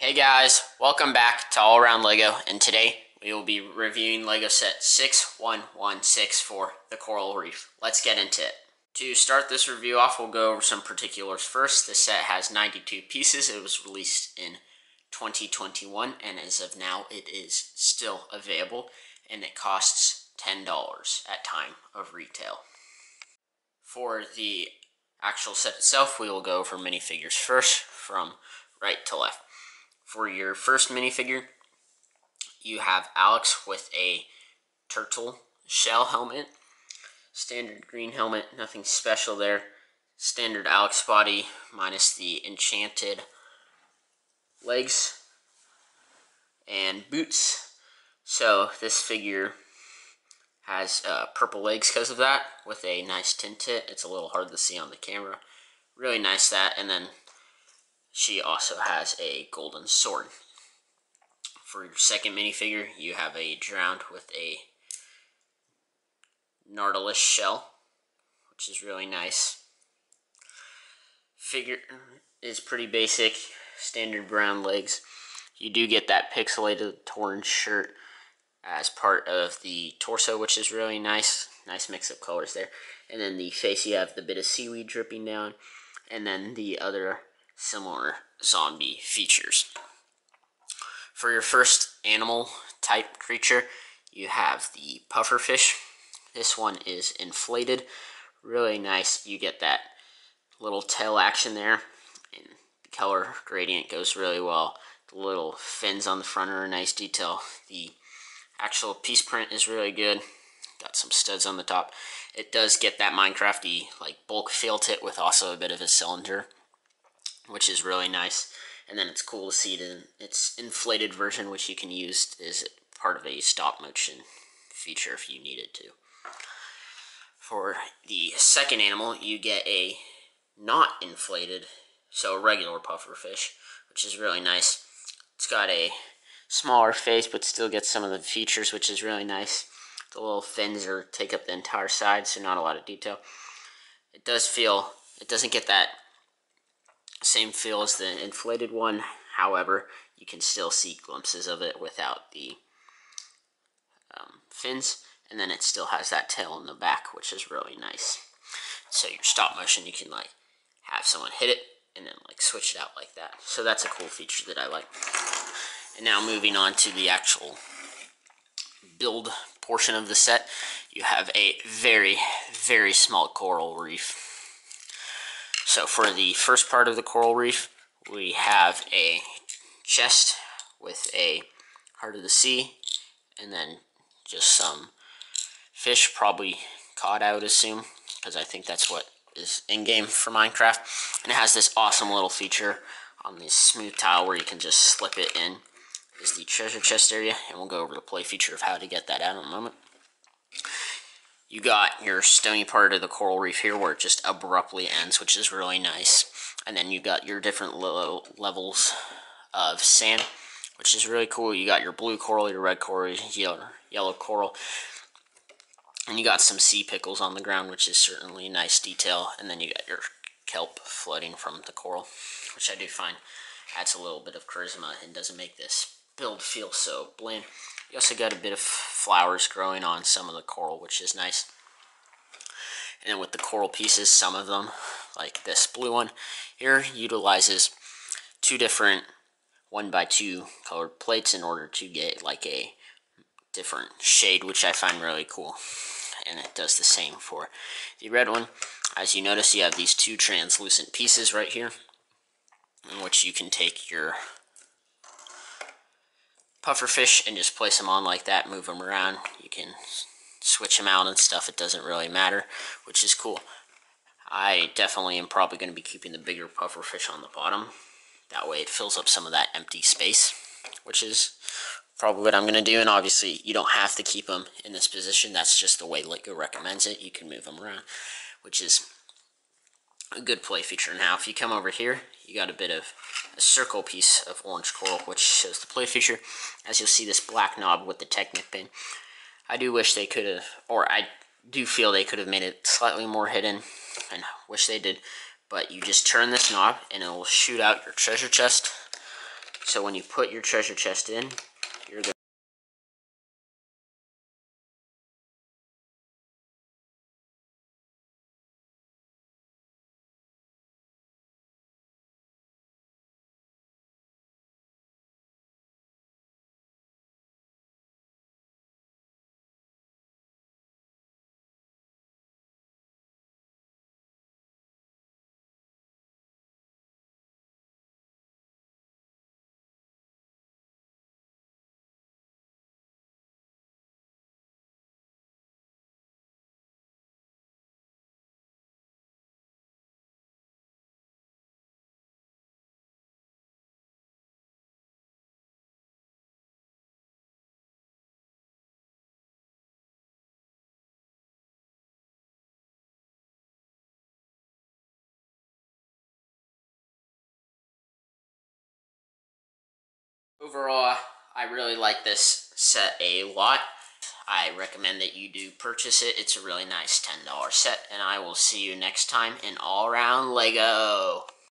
Hey guys, welcome back to All Around Lego, and today we will be reviewing Lego set 61164 for the Coral Reef. Let's get into it. To start this review off, we'll go over some particulars first. This set has 92 pieces. It was released in 2021, and as of now, it is still available, and it costs $10 at time of retail. For the actual set itself, we will go over minifigures first, from right to left. For your first minifigure, you have Alex with a turtle shell helmet. Standard green helmet, nothing special there. Standard Alex body minus the enchanted legs and boots. So this figure has purple legs because of that, with a nice tint to it. It's a little hard to see on the camera. Really nice that, and then she also has a golden sword. For your second minifigure, you have a drowned with a Nautilus shell, which is really nice. Figure is pretty basic, standard brown legs. You do get that pixelated torn shirt as part of the torso, which is really nice. Nice mix of colors there. And then the face, you have the bit of seaweed dripping down, and then the other similar zombie features. For your first animal type creature, you have the pufferfish. This one is inflated. Really nice. You get that little tail action there, and the color gradient goes really well. The little fins on the front are a nice detail. The actual piece print is really good. Got some studs on the top. It does get that Minecrafty like bulk feel to it, with also a bit of a cylinder, which is really nice. And then it's cool to see it in its inflated version, which you can use as part of a stop motion feature if you needed to. For the second animal, you get a not inflated, so a regular pufferfish, which is really nice. It's got a smaller face, but still gets some of the features, which is really nice. The little fins take up the entire side, so not a lot of detail. It doesn't get that same feel as the inflated one. However, you can still see glimpses of it without the fins, and then it still has that tail in the back, which is really nice. So your stop motion, you can like have someone hit it and then like switch it out like that. So that's a cool feature that I like. And now moving on to the actual build portion of the set, you have a very, very small coral reef. So for the first part of the coral reef, we have a chest with a heart of the sea, and then just some fish, probably cod, I would assume, because I think that's what is in-game for Minecraft. And it has this awesome little feature on this smooth tile where you can just slip it in. Is the treasure chest area, and we'll go over the play feature of how to get that out in a moment. You got your stony part of the coral reef here where it just abruptly ends, which is really nice. And then you got your different levels of sand, which is really cool. You got your blue coral, your red coral, yellow coral. And you got some sea pickles on the ground, which is certainly a nice detail. And then you got your kelp floating from the coral, which I do find adds a little bit of charisma and doesn't make this build feel so bland. You also got a bit of flowers growing on some of the coral, which is nice. And then with the coral pieces, some of them, like this blue one here, utilizes two different 1x2 colored plates in order to get like a different shade, which I find really cool. And it does the same for the red one. As you notice, you have these two translucent pieces right here, in which you can take your pufferfish and just place them on like that, move them around. You can switch them out and stuff, it doesn't really matter, which is cool. I definitely am probably going to be keeping the bigger pufferfish on the bottom. That way it fills up some of that empty space, which is probably what I'm going to do. And obviously you don't have to keep them in this position. That's just the way Lego recommends it. You can move them around, which is a good play feature. Now if you come over here, you got a bit of a circle piece of orange coral, which shows the play feature. As you'll see, this black knob with the Technic pin. I do wish they could have, or I do feel they could have made it slightly more hidden, and wish they did. But you just turn this knob and it will shoot out your treasure chest So when you put your treasure chest in, you're going Overall, I really like this set a lot. I recommend that you do purchase it. It's a really nice $10 set, and I will see you next time in All Around Lego.